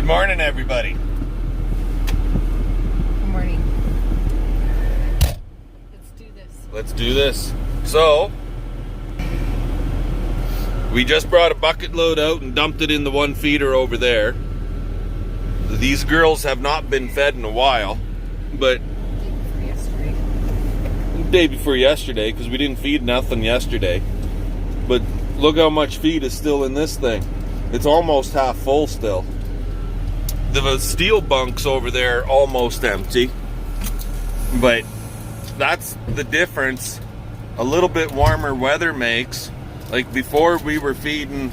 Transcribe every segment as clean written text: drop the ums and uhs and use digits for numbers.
morning, everybody. Good morning. Let's do this. Let's do this. So, we just brought a bucket load out and dumped it in the one feeder over there. These girls have not been fed in a while, but day before yesterday, because we didn't feed nothing yesterday. But look how much feed is still in this thing. It's almost half full still. The steel bunks over there are almost empty, but that's the difference a little bit warmer weather makes. Like before, we were feeding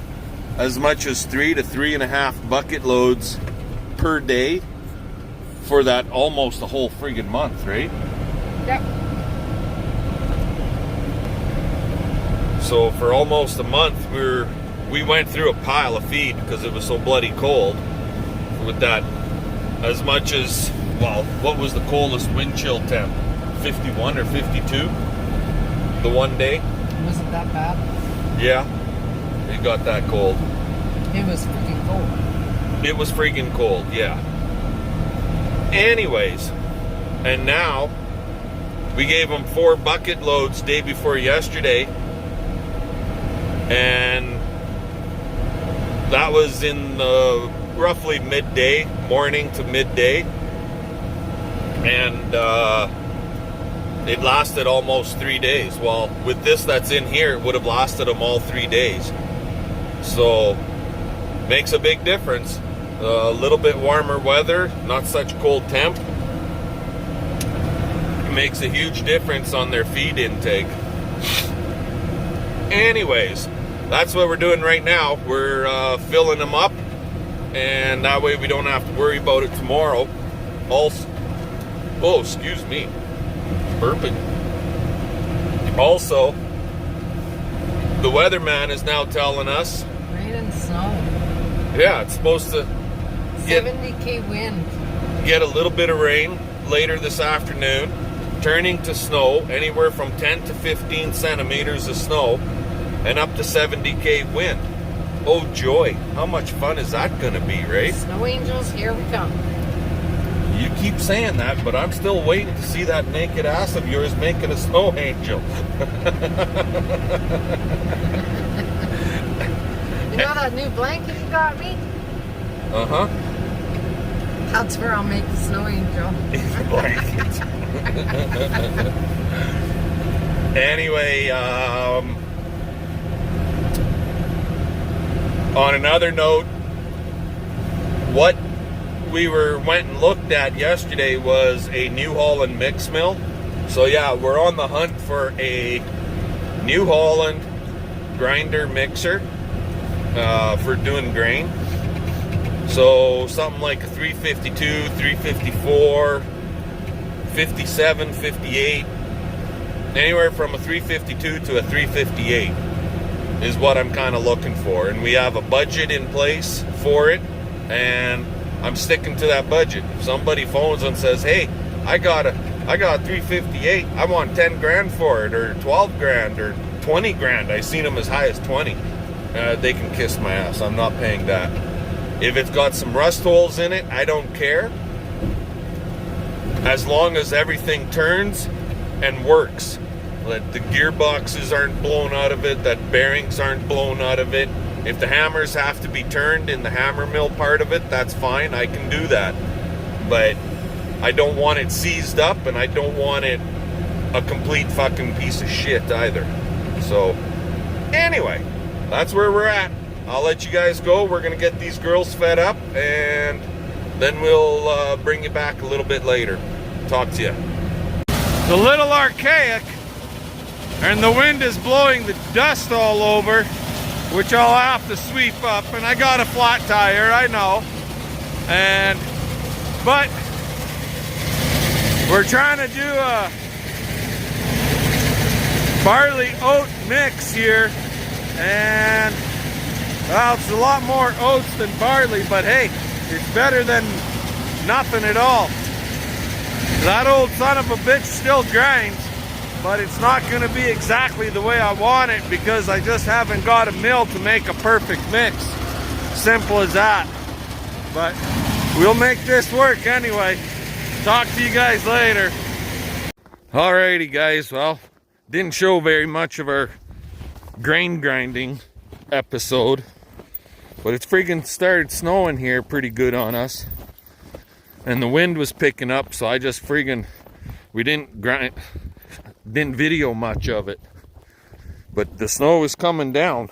as much as 3 to 3.5 bucket loads per day for that almost a whole friggin' month, right? Yep. So for almost a month, we went through a pile of feed because it was so bloody cold. With that, as much as, well, what was the coldest wind chill temp? 51 or 52 the one day? Was it that bad? Yeah, it got that cold. It was freaking cold. It was freaking cold, yeah. Anyways, and now we gave them 4 bucket loads day before yesterday, and that was in the roughly midday, morning to midday, and it lasted almost 3 days. Well, with this that's in here, it would have lasted them all 3 days. So makes a big difference. A little bit warmer weather, not such cold temp, makes a huge difference on their feed intake. Anyways, that's what we're doing right now. We're filling them up, and that way we don't have to worry about it tomorrow. Also, oh, excuse me, burping. Also, the weatherman is now telling us Rain and snow. yeah, it's supposed to 70k wind. get a little bit of rain later this afternoon, turning to snow, anywhere from 10 to 15 centimeters of snow, and up to 70k wind. Oh joy, how much fun is that gonna be, right? Snow angels, here we come. You keep saying that, but I'm still waiting to see that naked ass of yours making a snow angel. You know that new blanket you got me? Uh-huh. That's where I'll make the snow angel. Blanket. Anyway, on another note, what we went and looked at yesterday was a New Holland mix mill. So yeah, we're on the hunt for a New Holland grinder mixer for doing grain. So something like a 352, 354, 57, 58, anywhere from a 352 to a 358 is what I'm kind of looking for. And we have a budget in place for it, and I'm sticking to that budget. If somebody phones and says, hey, I got a 358, I want 10 grand for it, or 12 grand, or 20 grand. I've seen them as high as 20. They can kiss my ass. I'm not paying that. If it's got some rust holes in it, I don't care. As long as everything turns and works. That the gearboxes aren't blown out of it, that bearings aren't blown out of it. If the hammers have to be turned in the hammer mill part of it, that's fine, I can do that. But I don't want it seized up, and I don't want it a complete fucking piece of shit either. So, anyway, that's where we're at. I'll let you guys go. We're gonna get these girls fed up, and then we'll bring you back a little bit later. Talk to you. It's a little archaic, and the wind is blowing the dust all over, which I'll have to sweep up. And I got a flat tire, I know. But we're trying to do a barley oat mix here, and well, it's a lot more oats than barley, but hey, it's better than nothing at all. That old son of a bitch still grinds, but it's not going to be exactly the way I want it because I just haven't got a mill to make a perfect mix. Simple as that. But we'll make this work anyway. Talk to you guys later. Alrighty guys, well, didn't show very much of our grain grinding episode, but it's freaking started snowing here pretty good on us, and the wind was picking up, so I just freaking, we didn't video much of it, but the snow is coming down.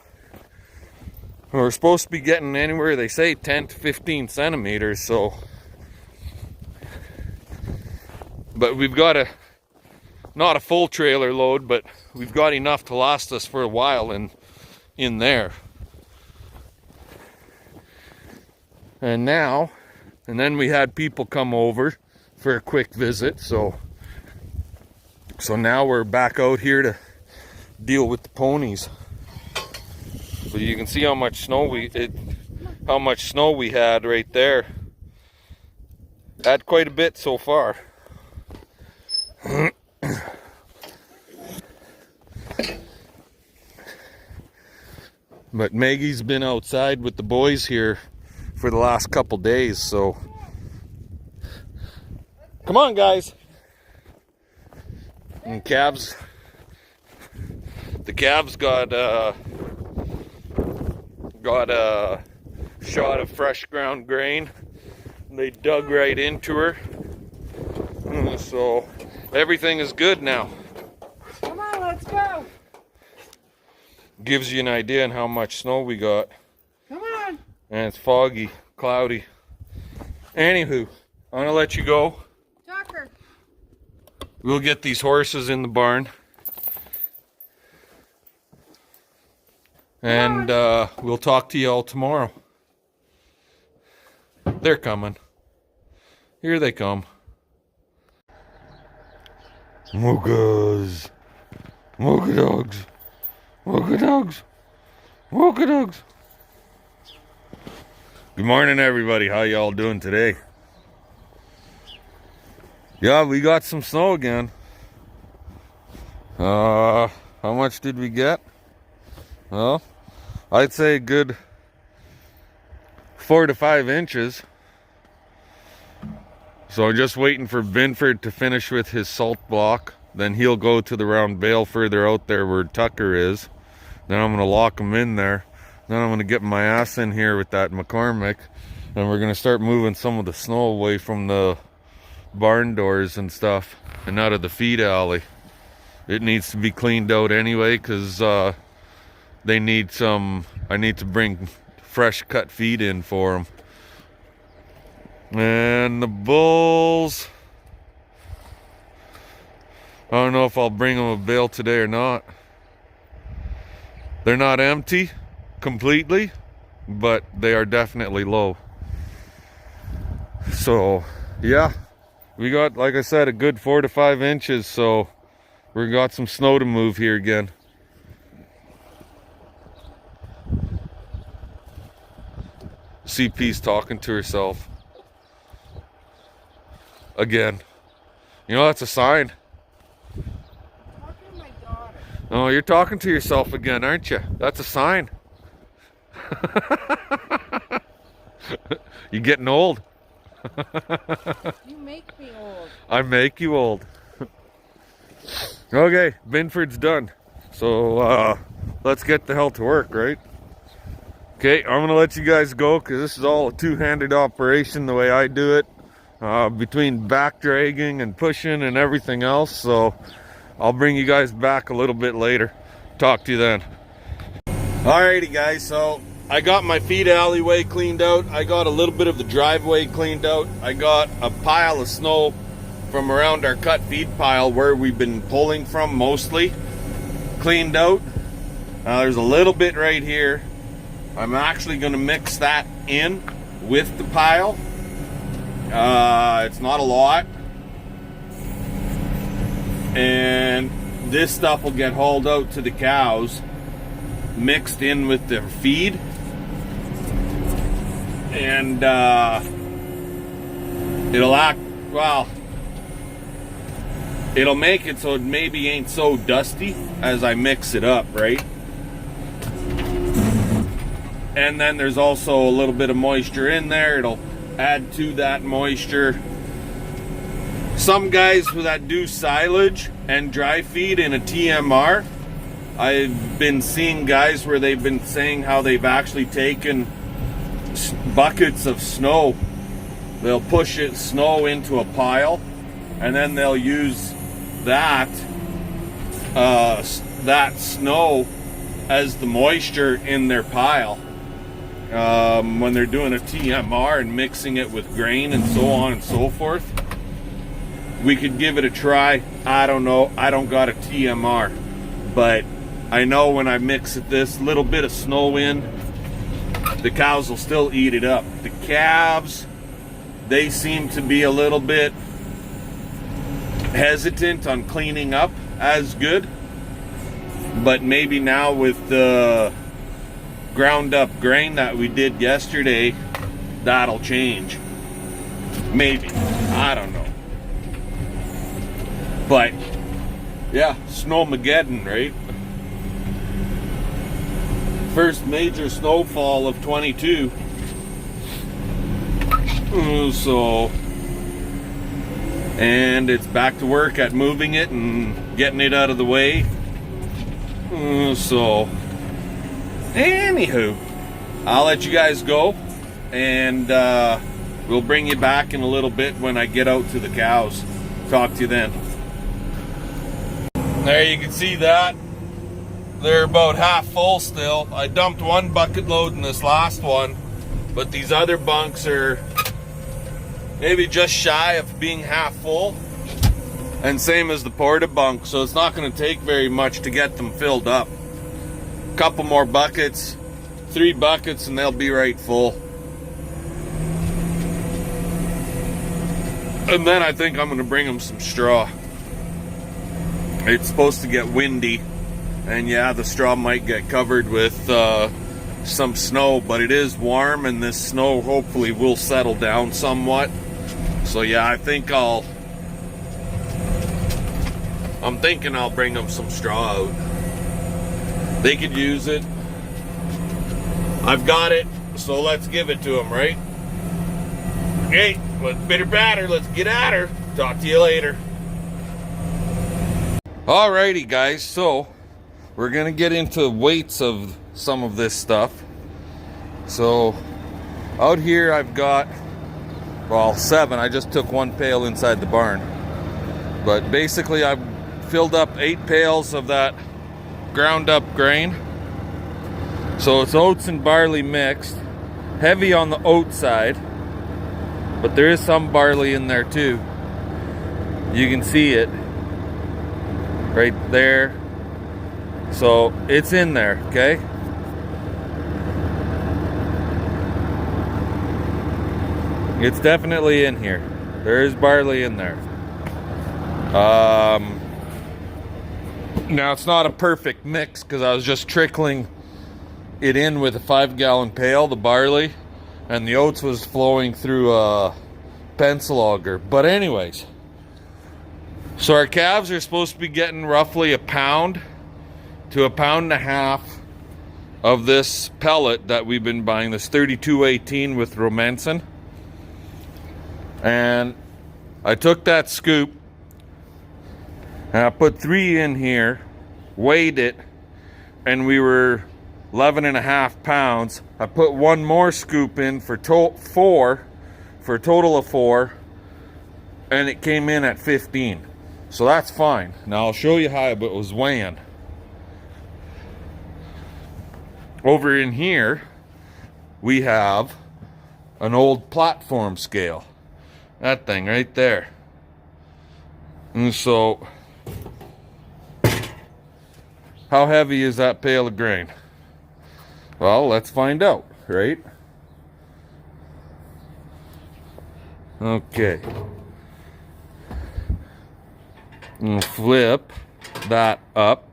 We're supposed to be getting anywhere, they say 10 to 15 centimeters, so, but we've got not a full trailer load, but we've got enough to last us for a while in there. And then we had people come over for a quick visit, so now we're back out here to deal with the ponies. But you can see how much snow we had right there. Had quite a bit so far. But Maggie's been outside with the boys here for the last couple days, so come on guys. And the calves got a shot of fresh ground grain. They dug right into her, so everything is good now. Come on, let's go. Gives you an idea on how much snow we got. Come on. And it's foggy, cloudy. Anywho, I'm gonna let you go. Tucker. We'll get these horses in the barn. And we'll talk to you all tomorrow. They're coming. Here they come. Mokas. Mocha dogs. Mocha dogs. Mocha dogs. Good morning, everybody. How y'all doing today? Yeah, we got some snow again. How much did we get? Well, I'd say a good 4 to 5 inches. So I'm just waiting for Binford to finish with his salt block. Then he'll go to the round bale further out there where Tucker is. Then I'm going to lock him in there. Then I'm going to get my ass in here with that McCormick. And we're going to start moving some of the snow away from the barn doors and stuff. And out of the feed alley. It needs to be cleaned out anyway, because they need some, I need to bring fresh cut feed in for them. And the bulls, I don't know if I'll bring them a bale today or not. They're not empty completely, but they are definitely low. So yeah, we got, like I said, a good 4 to 5 inches, so we got some snow to move here again. CP's talking to herself again. You know, that's a sign. Talking to my daughter. Oh, you're talking to yourself again, aren't you? That's a sign. You're getting old. You make me old. I make you old. Okay, Binford's done. So let's get the hell to work, right? Okay, I'm gonna let you guys go because this is all a two-handed operation the way I do it. Between back dragging and pushing and everything else. So I'll bring you guys back a little bit later. Talk to you then. Alrighty guys, so I got my feed alleyway cleaned out. I got a little bit of the driveway cleaned out. I got a pile of snow from around our cut feed pile where we've been pulling from mostly cleaned out. There's a little bit right here. I'm actually going to mix that in with the pile. It's not a lot. And this stuff will get hauled out to the cows, mixed in with their feed. And it'll act, well, it'll make it so it maybe ain't so dusty as I mix it up, right? And then there's also a little bit of moisture in there. It'll add to that moisture. Some guys that do silage and dry feed in a TMR, I've been seeing guys where they've been saying how they've actually taken buckets of snow. They'll push snow into a pile, and then they'll use that snow as the moisture in their pile when they're doing a TMR and mixing it with grain and so on and so forth. We could give it a try. I don't know. I don't got a TMR, but I know when I mix this little bit of snow in, the cows will still eat it up. The calves, they seem to be a little bit hesitant on cleaning up as good, but maybe now with the ground up grain that we did yesterday, that'll change. Maybe. I don't know. But yeah, Snowmageddon, right? First major snowfall of 22. And it's back to work at moving it and getting it out of the way. Anywho, I'll let you guys go, and we'll bring you back in a little bit when I get out to the cows. Talk to you then. There you can see that. They're about half full still. I dumped one bucket load in this last one, but these other bunks are maybe just shy of being half full. And same as the porta bunk, so it's not going to take very much to get them filled up. A couple more buckets, 3 buckets, and they'll be right full. And then I think I'm going to bring them some straw. It's supposed to get windy, and yeah, the straw might get covered with some snow, but it is warm, and this snow hopefully will settle down somewhat. So yeah, I'm thinking I'll bring them some straw out. They could use it. I've got it, so let's give it to them, right? Okay, let's bitter batter, let's get at her. Talk to you later. Alrighty guys, so we're gonna get into weights of some of this stuff. So out here I've got, well, 7. I just took 1 pail inside the barn, but basically I've filled up 8 pails of that ground up grain. So it's oats and barley mixed, heavy on the oat side, but there is some barley in there too. You can see it right there. So it's in there, okay? It's definitely in here. There is barley in there. Now it's not a perfect mix because I was just trickling it in with a 5-gallon pail, the barley, and the oats was flowing through a pencil auger. But anyways, so our calves are supposed to be getting roughly 1 pound to 1.5 pounds of this pellet that we've been buying, this 3218 with Romanson. And I took that scoop and I put 3 in here, weighed it, and we were 11.5 pounds. I put 1 more scoop in for 4, for a total of 4, and it came in at 15. So that's fine. Now I'll show you how it was weighing. Over in here, we have an old platform scale. That thing right there. And so, how heavy is that pail of grain? Well, let's find out, right? Okay. And flip that up.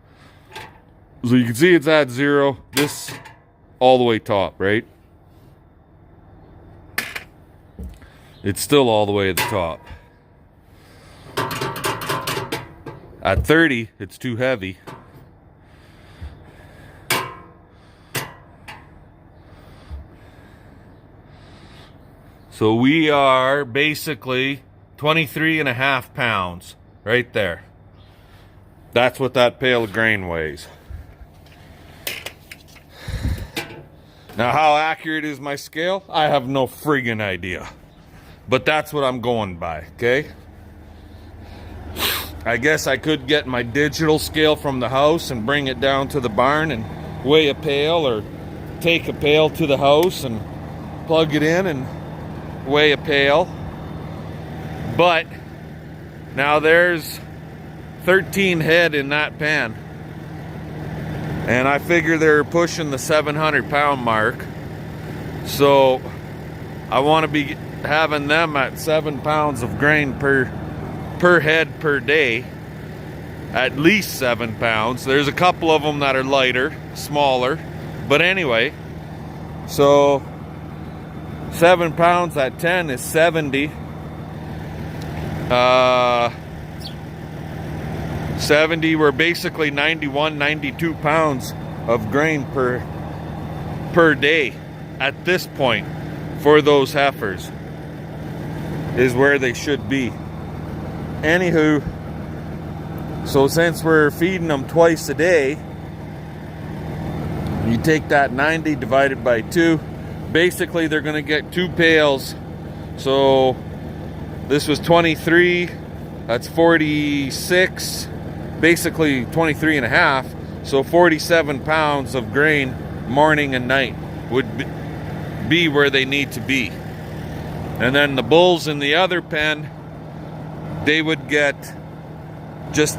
So you can see it's at 0. This all the way top, right? It's still all the way at the top. At 30, it's too heavy. So we are basically 23.5 pounds right there. That's what that pail of grain weighs. Now, how accurate is my scale? I have no friggin' idea. But that's what I'm going by, okay? I guess I could get my digital scale from the house and bring it down to the barn and weigh a pail, or take a pail to the house and plug it in and weigh a pail. But now there's 13 head in that pen, and I figure they're pushing the 700 pound mark, so I want to be having them at 7 pounds of grain per head per day, at least 7 pounds. There's a couple of them that are lighter, smaller, but anyway, so 7 pounds at 10 is 70. 70, we're basically 91, 92 pounds of grain per day at this point for those heifers, is where they should be. Anywho, so since we're feeding them twice a day, you take that 90 divided by 2, basically they're going to get 2 pails. So this was 23, that's 46, basically 23.5, so 47 pounds of grain morning and night would be where they need to be. And then the bulls in the other pen, they would get just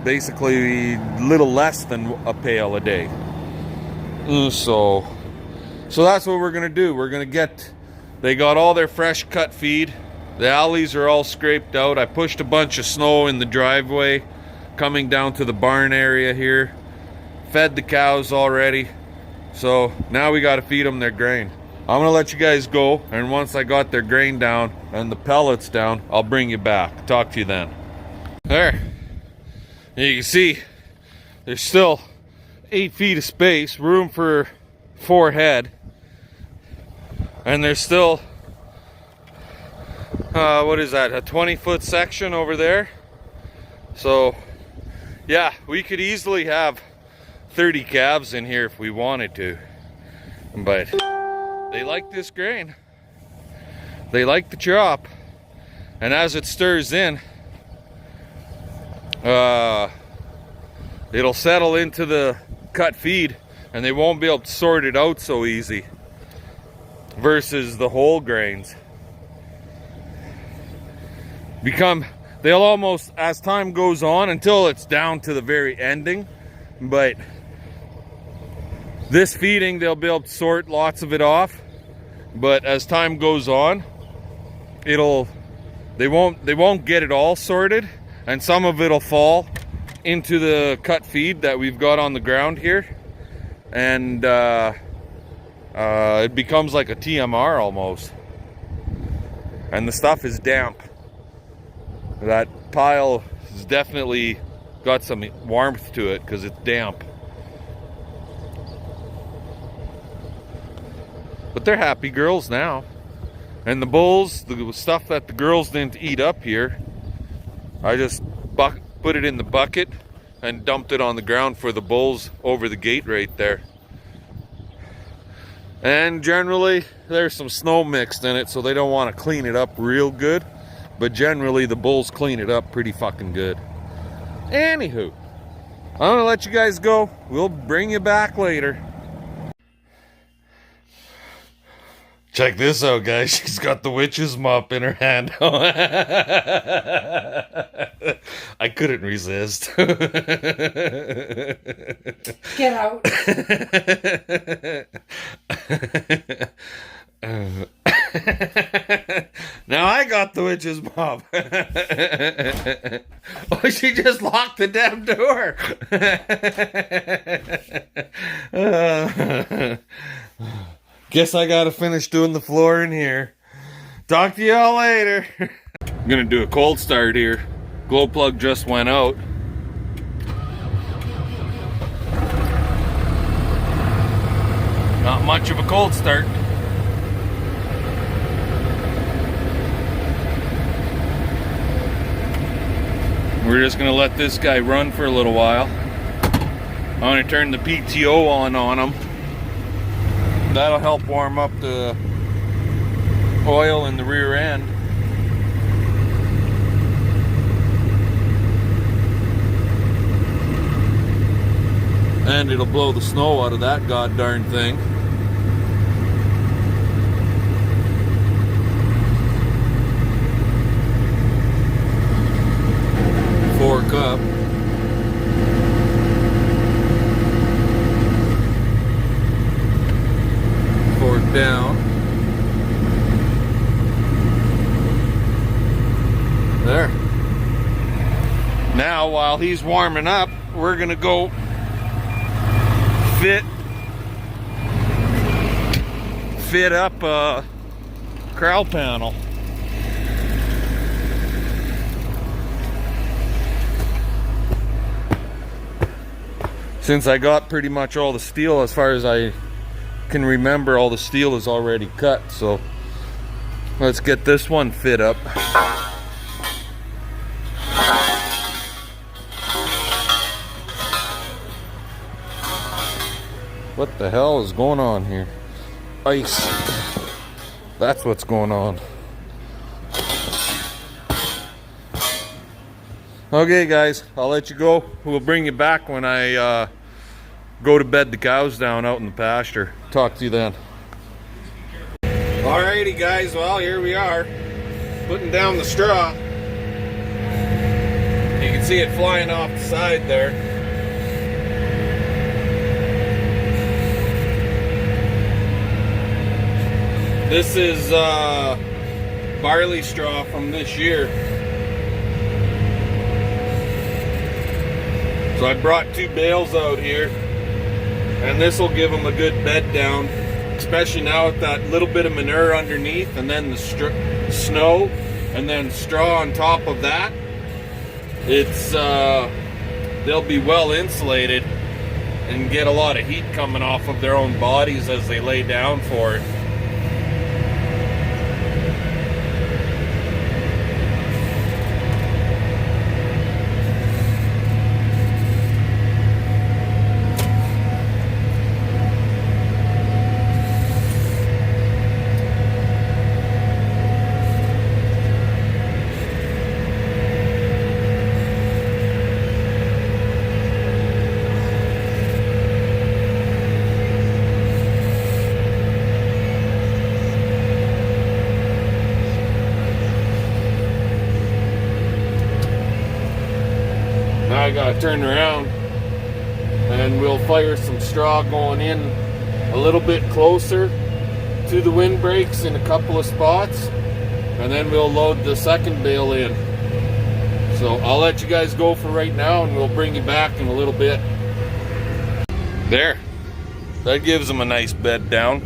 basically little less than a pail a day. So that's what we're gonna do. We're gonna get, they got all their fresh cut feed. The alleys are all scraped out. I pushed a bunch of snow in the driveway coming down to the barn area here. Fed the cows already. So now we gotta feed them their grain. I'm gonna let you guys go, and once I got their grain down and the pellets down, I'll bring you back. Talk to you then. There. You can see there's still 8 feet of space, room for 4 head. And there's still, what is that, a 20-foot section over there? So, yeah, we could easily have 30 calves in here if we wanted to. But they like this grain. They like the chop. And as it stirs in, it'll settle into the cut feed, and they won't be able to sort it out so easy versus the whole grains. They'll almost, as time goes on, until it's down to the very ending, but this feeding, they'll be able to sort lots of it off. But as time goes on, they won't get it all sorted, and some of it'll fall into the cut feed that we've got on the ground here, and it becomes like a TMR almost. And the stuff is damp. That pile has definitely got some warmth to it because it's damp. But they're happy girls now. And the bulls, the stuff that the girls didn't eat up here, I just put it in the bucket and dumped it on the ground for the bulls over the gate right there. And generally there's some snow mixed in it, so they don't want to clean it up real good, but generally the bulls clean it up pretty fucking good. Anywho, I'm gonna let you guys go. We'll bring you back later. Check this out, guys. She's got the witch's mop in her hand. I couldn't resist. Get out. Now I got the witch's mop. Oh, she just locked the damn door. Guess I gotta finish doing the floor in here. Talk to y'all later. I'm gonna do a cold start here. Glow plug just went out. Not much of a cold start. We're just gonna let this guy run for a little while. I'm gonna turn the PTO on him. That'll help warm up the oil in the rear end. And it'll blow the snow out of that goddarn thing. Fork up. Fork down. There. Now, while he's warming up, we're gonna go fit up a corral panel. Since I got pretty much all the steel, as far as I can remember, all the steel is already cut, so let's get this one fit up. What the hell is going on here? Ice. That's what's going on. Okay guys, I'll let you go. We'll bring you back when I go to bed the cows down out in the pasture. Talk to you then. Alrighty guys, well here we are. Putting down the straw. You can see it flying off the side there. This is barley straw from this year. So I brought 2 bales out here, and this will give them a good bed down, especially now with that little bit of manure underneath, and then the snow, and then straw on top of that. It's they'll be well insulated and get a lot of heat coming off of their own bodies as they lay down for it. Now I gotta turn around and we'll fire some straw going in a little bit closer to the windbreaks in a couple of spots, and then we'll load the second bale in. So I'll let you guys go for right now, and we'll bring you back in a little bit. There, that gives them a nice bed down.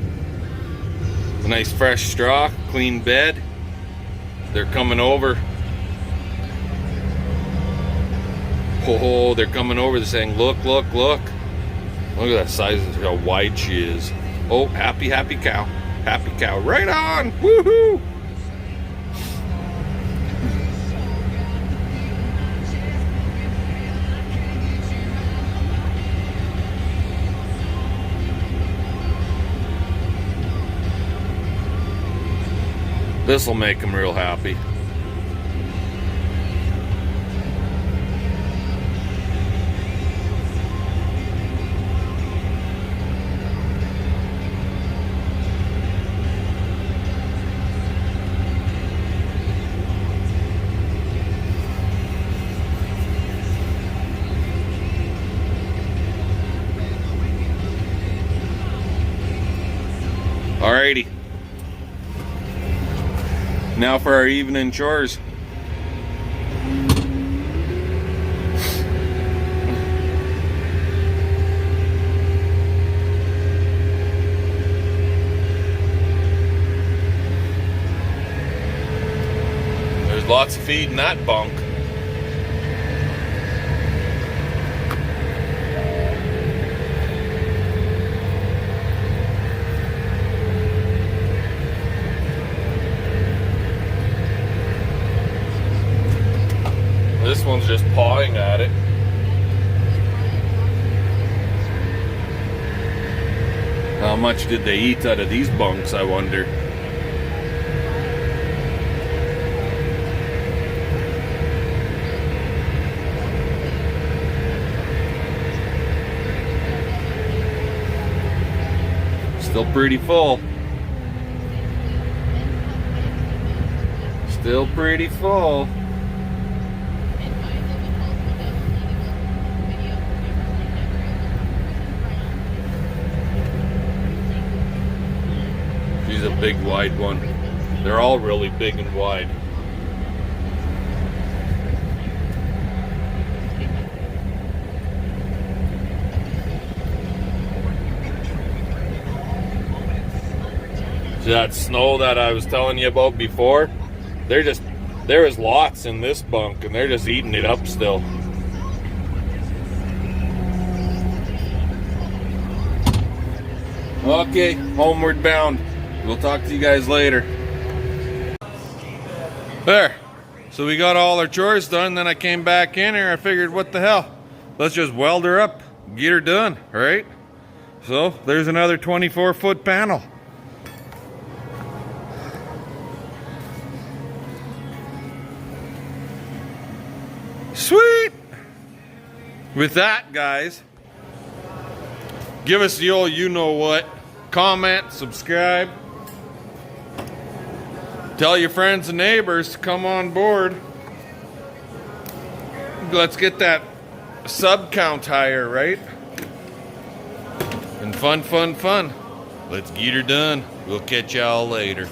A nice fresh straw, clean bed. They're coming over. Oh, they're coming over. They're saying, look, look, look. Look at that size, how wide she is. Oh, happy, happy cow. Happy cow. Right on. Woohoo. This will make them real happy. Alrighty. Now for our evening chores. There's lots of feed in that bunk. This one's was just pawing at it. How much did they eat out of these bunks, I wonder? Still pretty full. Still pretty full. She's a big wide one. They're all really big and wide. See that snow that I was telling you about before? There is lots in this bunk and they're just eating it up still. Okay, homeward bound. We'll talk to you guys later. There. So we got all our chores done, then I came back in here. I figured, what the hell? Let's just weld her up, get her done, right? So there's another 24-foot panel. Sweet! With that, guys, give us the old you-know-what. Comment, subscribe. Tell your friends and neighbors to come on board. Let's get that sub count higher, right? And fun. Let's get her done. We'll catch y'all later.